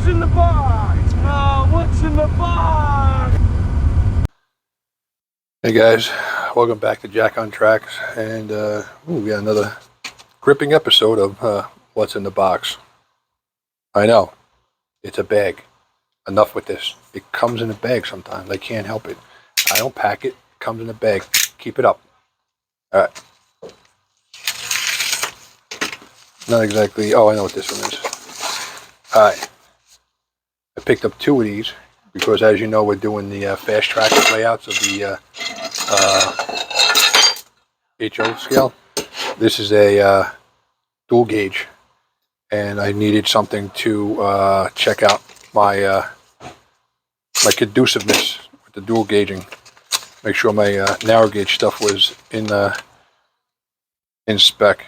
Who's in the box? Oh, what's in the box? Hey guys, welcome back to Jack on Tracks, and we got another gripping episode of what's in the box. I know, it's a bag. Enough with this. It comes in a bag sometimes. I can't help it. I don't pack it. It comes in a bag. Keep it up. All right. Not exactly. Oh, I know what this one is. All right. I picked up two of these because, as you know, we're doing the fast track layouts of the HO scale. This is a dual gauge, and I needed something to check out my my conduciveness with the dual gauging. Make sure my narrow gauge stuff was in spec.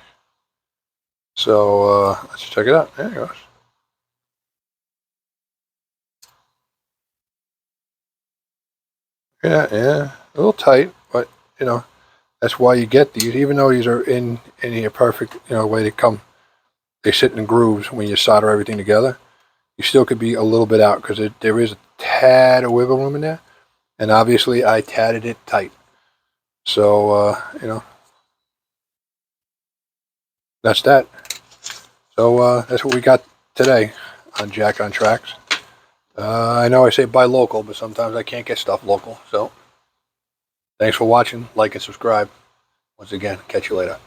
So let's check it out. There it goes. Yeah, a little tight, but you know that's why you get these. Even though these are in here perfect, way they come, they sit in grooves when you solder everything together. You still could be a little bit out because there is a tad of wiggle room in there, and obviously I tatted it tight. So that's that. So that's what we got today on Jack on Tracks. I know I say buy local, but sometimes I can't get stuff local. So thanks for watching. Like and subscribe. Once again, catch you later.